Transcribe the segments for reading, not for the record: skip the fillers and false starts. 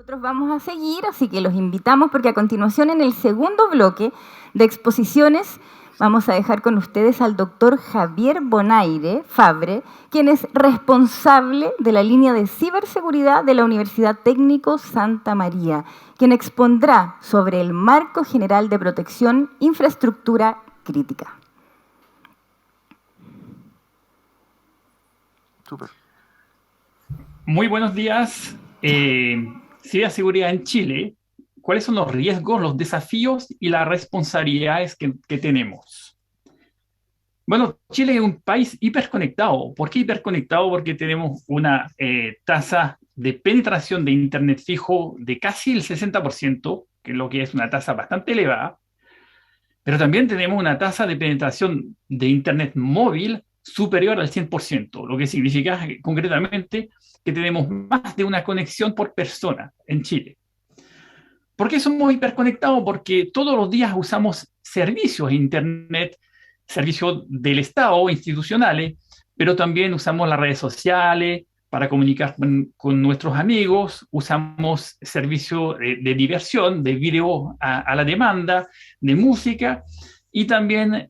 Nosotros vamos a seguir, así que los invitamos porque a continuación en el segundo bloque de exposiciones vamos a dejar con ustedes al doctor Javier Bonaire Fabre, quien es responsable de la línea de ciberseguridad de la Universidad Técnico Santa María, quien expondrá sobre el marco general de protección infraestructura crítica. Súper. Muy buenos días. Ciberseguridad en Chile. ¿Cuáles son los riesgos, los desafíos y las responsabilidades que tenemos? Bueno, Chile es un país hiperconectado. ¿Por qué hiperconectado? Porque tenemos una tasa de penetración de Internet fijo de casi el 60%, que es lo que es una tasa bastante elevada, pero también tenemos una tasa de penetración de Internet móvil superior al 100%, lo que significa concretamente que tenemos más de una conexión por persona en Chile. ¿Por qué somos hiperconectados? Porque todos los días usamos servicios de Internet, servicios del Estado, institucionales, pero también usamos las redes sociales para comunicar con nuestros amigos, usamos servicios de diversión, de video a la demanda, de música y también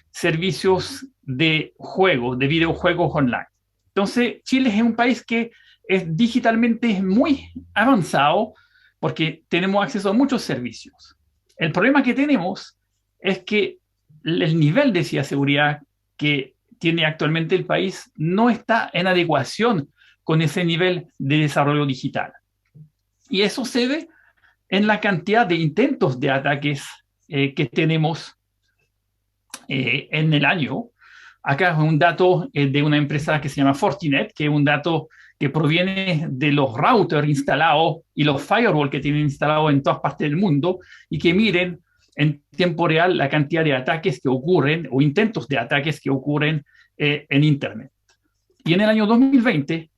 servicios de juegos, de videojuegos online. Entonces, Chile es un país que es digitalmente muy avanzado porque tenemos acceso a muchos servicios. El problema que tenemos es que el nivel de ciberseguridad que tiene actualmente el país no está en adecuación con ese nivel de desarrollo digital. Y eso se ve en la cantidad de intentos de ataques que tenemos en el año. Acá es un dato de una empresa que se llama Fortinet, que es un dato que proviene de los routers instalados y los firewalls que tienen instalados en todas partes del mundo y que miren en tiempo real la cantidad de ataques que ocurren o intentos de ataques que ocurren en Internet. Y en el año 2020,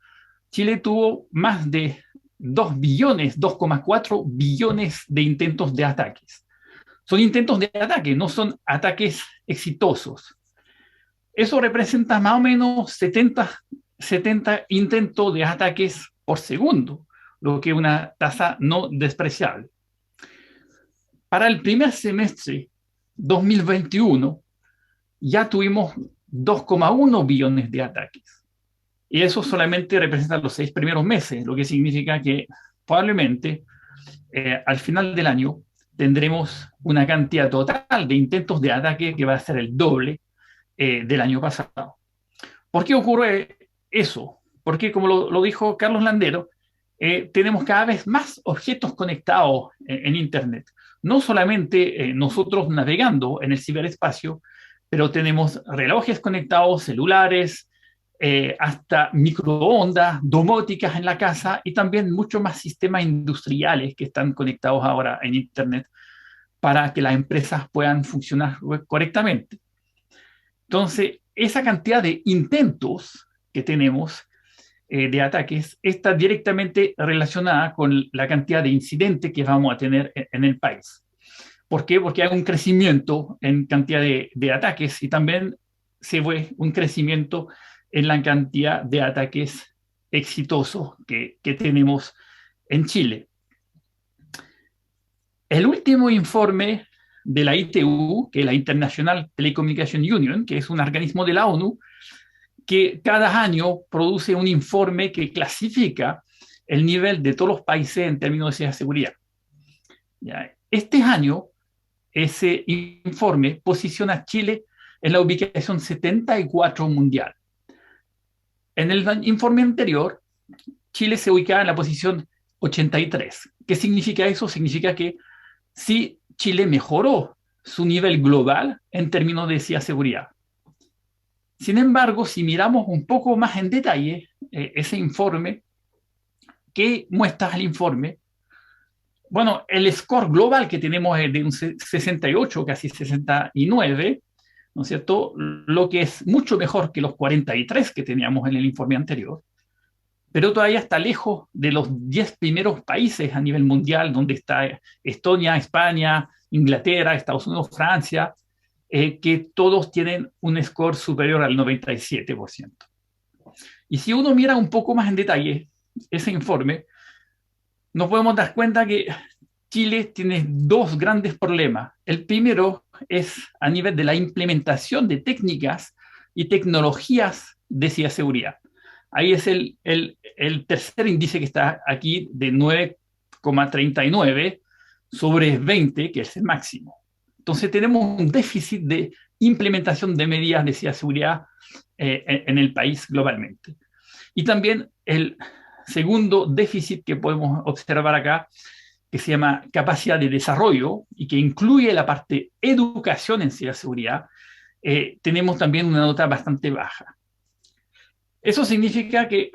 Chile tuvo más de 2 billones, 2,4 billones de intentos de ataques. Son intentos de ataque, no son ataques exitosos. Eso representa más o menos 70 intentos de ataques por segundo, lo que es una tasa no despreciable. Para el primer semestre 2021 ya tuvimos 2,1 billones de ataques. Y eso solamente representa los 6 primeros meses, lo que significa que probablemente al final del año tendremos una cantidad total de intentos de ataque que va a ser el doble del año pasado. ¿Por qué ocurre eso? Porque, como lo dijo Carlos Landero, tenemos cada vez más objetos conectados en Internet. No solamente nosotros navegando en el ciberespacio, pero tenemos relojes conectados, celulares, hasta microondas, domóticas en la casa y también muchos más sistemas industriales que están conectados ahora en Internet para que las empresas puedan funcionar correctamente. Entonces, esa cantidad de intentos que tenemos de ataques está directamente relacionada con la cantidad de incidentes que vamos a tener en el país. ¿Por qué? Porque hay un crecimiento en cantidad de ataques y también se ve un crecimiento en la cantidad de ataques exitosos que tenemos en Chile. El último informe de la ITU, que es la International Telecommunication Union, que es un organismo de la ONU, que cada año produce un informe que clasifica el nivel de todos los países en términos de ciberseguridad. Este año, ese informe posiciona a Chile en la ubicación 74 mundial. En el informe anterior, Chile se ubicaba en la posición 83. ¿Qué significa eso? Significa que sí, Chile mejoró su nivel global en términos de ciberseguridad. Sin embargo, si miramos un poco más en detalle ese informe, ¿qué muestra el informe? Bueno, el score global que tenemos es de un 68, casi 69, ¿no es cierto? Lo que es mucho mejor que los 43 que teníamos en el informe anterior, pero todavía está lejos de los 10 primeros países a nivel mundial, donde está Estonia, España, Inglaterra, Estados Unidos, Francia, que todos tienen un score superior al 97%. Y si uno mira un poco más en detalle ese informe, nos podemos dar cuenta que Chile tiene dos grandes problemas. El primero es a nivel de la implementación de técnicas y tecnologías de ciberseguridad. Ahí es el tercer índice que está aquí de 9,39 sobre 20, que es el máximo. Entonces tenemos un déficit de implementación de medidas de ciberseguridad en el país globalmente. Y también el segundo déficit que podemos observar acá, que se llama capacidad de desarrollo y que incluye la parte educación en ciberseguridad, tenemos también una nota bastante baja. Eso significa que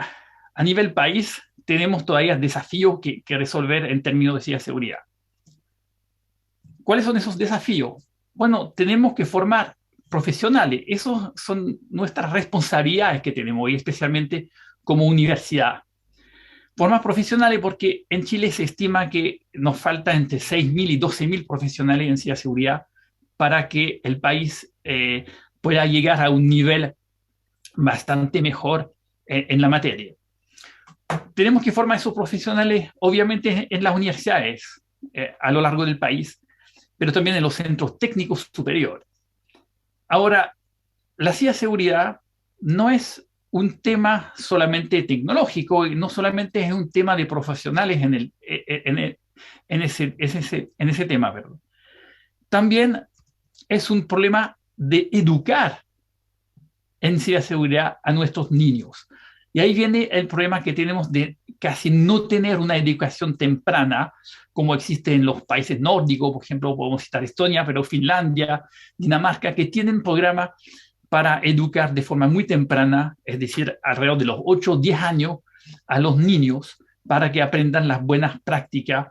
a nivel país tenemos todavía desafíos que resolver en términos de ciberseguridad. ¿Cuáles son esos desafíos? Bueno, tenemos que formar profesionales. Esas son nuestras responsabilidades que tenemos hoy, especialmente como universidad. Formar profesionales porque en Chile se estima que nos falta entre 6.000 y 12.000 profesionales en ciberseguridad para que el país pueda llegar a un nivel bastante mejor en la materia. Tenemos que formar esos profesionales, obviamente, en las universidades a lo largo del país, pero también en los centros técnicos superiores. Ahora, la ciberseguridad no es un tema solamente tecnológico y no solamente es un tema de profesionales en ese tema, perdón. También es un problema de educar en ciberseguridad a nuestros niños. Y ahí viene el problema que tenemos de casi no tener una educación temprana, como existe en los países nórdicos, por ejemplo, podemos citar Estonia, pero Finlandia, Dinamarca, que tienen programas para educar de forma muy temprana, es decir, alrededor de los 8 o 10 años, a los niños para que aprendan las buenas prácticas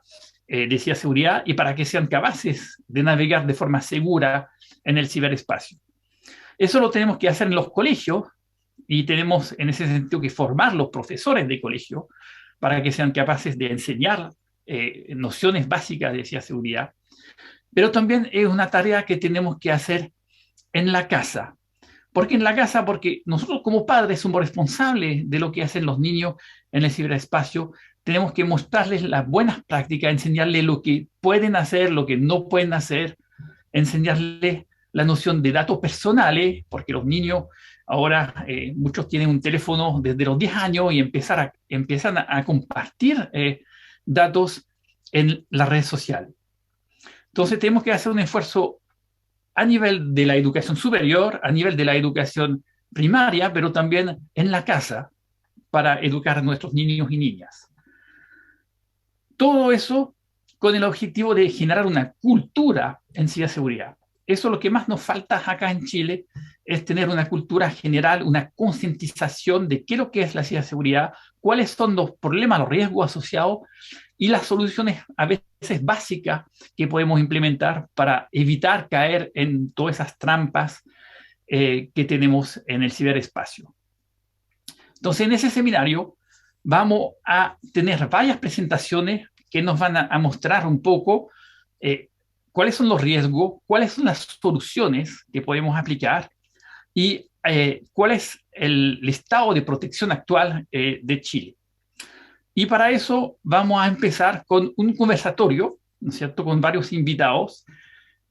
de ciberseguridad y para que sean capaces de navegar de forma segura en el ciberespacio. Eso lo tenemos que hacer en los colegios y tenemos en ese sentido que formar los profesores de colegio para que sean capaces de enseñar nociones básicas de ciberseguridad. Pero también es una tarea que tenemos que hacer en la casa. ¿Por qué en la casa? Porque nosotros como padres somos responsables de lo que hacen los niños en el ciberespacio. Tenemos que mostrarles las buenas prácticas, enseñarles lo que pueden hacer, lo que no pueden hacer, enseñarles la noción de datos personales, porque los niños ahora muchos tienen un teléfono desde los 10 años y empiezan a compartir datos en las redes sociales. Entonces tenemos que hacer un esfuerzo a nivel de la educación superior, a nivel de la educación primaria, pero también en la casa para educar a nuestros niños y niñas. Todo eso con el objetivo de generar una cultura en ciberseguridad. Eso es lo que más nos falta acá en Chile, es tener una cultura general, una concientización de qué es lo que es la ciberseguridad, cuáles son los problemas, los riesgos asociados y las soluciones a veces básicas que podemos implementar para evitar caer en todas esas trampas que tenemos en el ciberespacio. Entonces, en ese seminario vamos a tener varias presentaciones que nos van a mostrar un poco cuáles son los riesgos, cuáles son las soluciones que podemos aplicar y cuál es el estado de protección actual de Chile. Y para eso vamos a empezar con un conversatorio, ¿no es cierto?, con varios invitados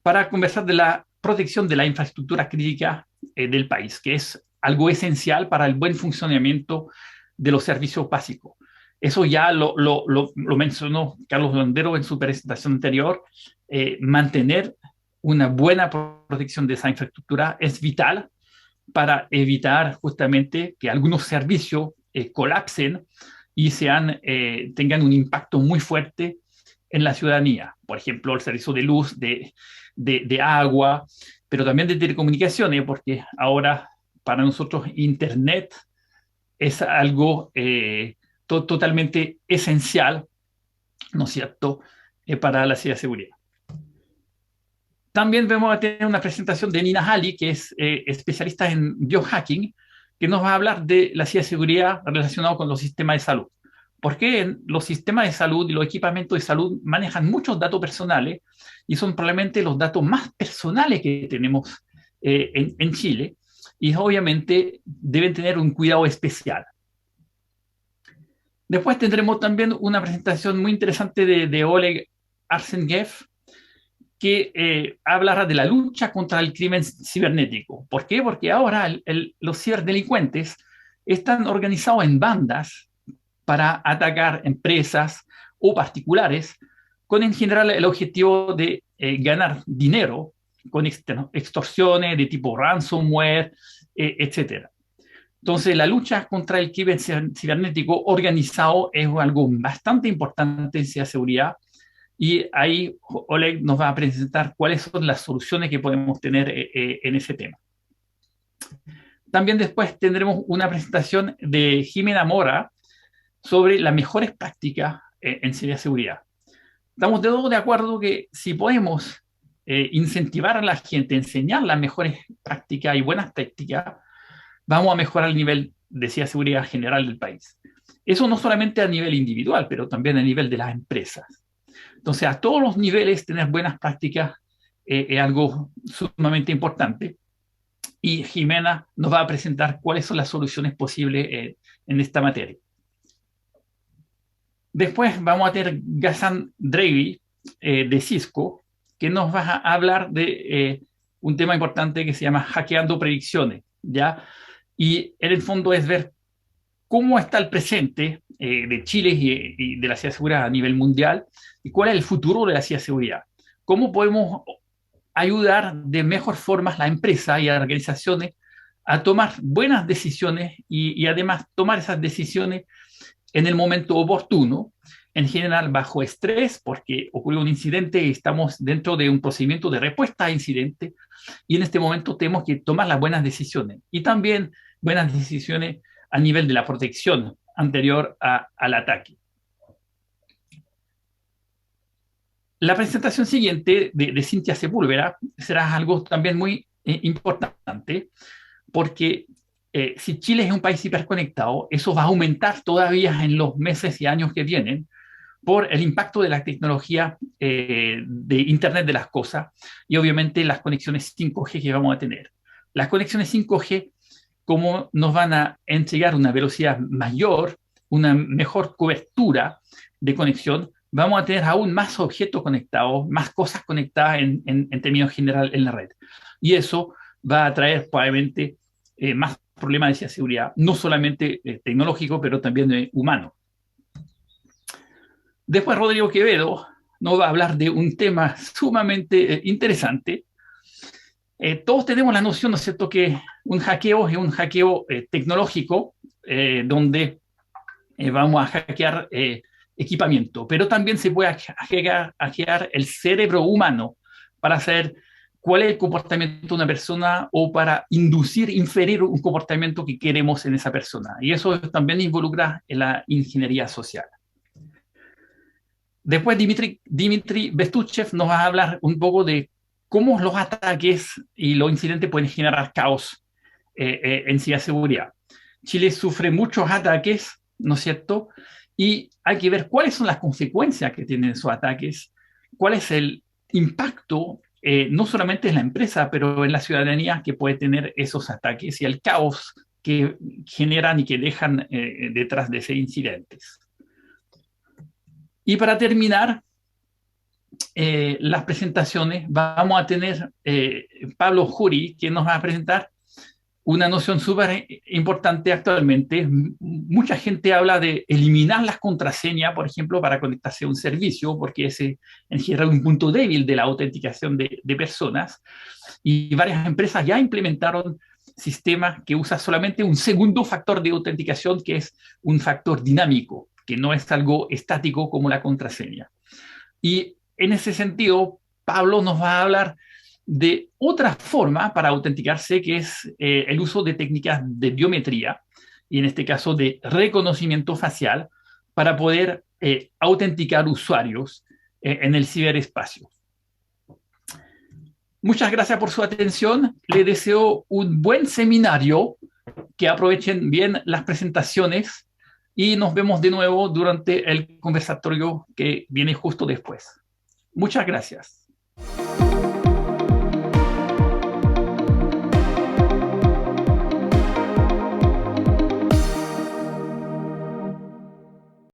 para conversar de la protección de la infraestructura crítica del país, que es algo esencial para el buen funcionamiento de los servicios básicos. Eso ya lo mencionó Carlos Landero en su presentación anterior. Mantener una buena protección de esa infraestructura es vital para evitar justamente que algunos servicios colapsen y tengan un impacto muy fuerte en la ciudadanía. Por ejemplo, el servicio de luz, de agua, pero también de telecomunicaciones, porque ahora para nosotros Internet es algo totalmente esencial, ¿no es cierto?, para la ciberseguridad. También vamos a tener una presentación de Nina Halley, que es especialista en biohacking, que nos va a hablar de la ciberseguridad relacionada con los sistemas de salud. Porque los sistemas de salud y los equipamientos de salud manejan muchos datos personales y son probablemente los datos más personales que tenemos en Chile y obviamente deben tener un cuidado especial. Después tendremos también una presentación muy interesante de Oleg Arsenyev, que hablará de la lucha contra el crimen cibernético. ¿Por qué? Porque ahora los ciberdelincuentes están organizados en bandas para atacar empresas o particulares con en general el objetivo de ganar dinero con extorsiones de tipo ransomware, etc. Entonces, la lucha contra el crimen cibernético organizado es algo bastante importante en ciberseguridad y ahí Oleg nos va a presentar cuáles son las soluciones que podemos tener en ese tema. También después tendremos una presentación de Jimena Mora sobre las mejores prácticas en ciberseguridad. Estamos de todo de acuerdo que si podemos incentivar a la gente, enseñar las mejores prácticas y buenas prácticas, vamos a mejorar el nivel de ciberseguridad general del país. Eso no solamente a nivel individual, pero también a nivel de las empresas. Entonces, a todos los niveles, tener buenas prácticas es algo sumamente importante. Y Jimena nos va a presentar cuáles son las soluciones posibles en esta materia. Después vamos a tener Ghassan Draghi de Cisco, que nos va a hablar de un tema importante que se llama hackeando predicciones, ¿ya? Y en el fondo es ver cómo está el presente de Chile y de la ciberseguridad a nivel mundial y cuál es el futuro de la ciberseguridad. Cómo podemos ayudar de mejor forma a la empresa y a las organizaciones a tomar buenas decisiones y además tomar esas decisiones en el momento oportuno, en general bajo estrés, porque ocurrió un incidente y estamos dentro de un procedimiento de respuesta a incidente, y en este momento tenemos que tomar las buenas decisiones, y también buenas decisiones a nivel de la protección anterior al ataque. La presentación siguiente de Cintia Sepúlveda será algo también muy importante, porque si Chile es un país hiperconectado, eso va a aumentar todavía en los meses y años que vienen por el impacto de la tecnología de Internet de las cosas y obviamente las conexiones 5G que vamos a tener. Las conexiones 5G, como nos van a entregar una velocidad mayor, una mejor cobertura de conexión, vamos a tener aún más objetos conectados, más cosas conectadas en términos generales en la red. Y eso va a traer probablemente más problemas de seguridad, no solamente tecnológico, pero también humano. Después Rodrigo Quevedo nos va a hablar de un tema sumamente interesante. Todos tenemos la noción, ¿no es cierto?, que un hackeo es un hackeo tecnológico, donde vamos a hackear equipamiento, pero también se puede hackear el cerebro humano para saber cuál es el comportamiento de una persona o para inferir un comportamiento que queremos en esa persona. Y eso también involucra en la ingeniería social. Después Dmitry Bestuchev nos va a hablar un poco de cómo los ataques y los incidentes pueden generar caos en ciberseguridad. Chile sufre muchos ataques, ¿no es cierto? Y hay que ver cuáles son las consecuencias que tienen esos ataques, cuál es el impacto, no solamente en la empresa, pero en la ciudadanía que puede tener esos ataques y el caos que generan y que dejan detrás de esos incidentes. Y para terminar las presentaciones, vamos a tener Pablo Juri, que nos va a presentar una noción súper importante actualmente. Mucha gente habla de eliminar las contraseñas, por ejemplo, para conectarse a un servicio, porque ese en general es un punto débil de la autenticación de personas. Y varias empresas ya implementaron sistemas que usan solamente un segundo factor de autenticación, que es un factor dinámico, que no es algo estático como la contraseña. Y en ese sentido, Pablo nos va a hablar de otra forma para autenticarse, que es el uso de técnicas de biometría, y en este caso de reconocimiento facial, para poder autenticar usuarios en el ciberespacio. Muchas gracias por su atención. Les deseo un buen seminario, que aprovechen bien las presentaciones y nos vemos de nuevo durante el conversatorio que viene justo después. Muchas gracias.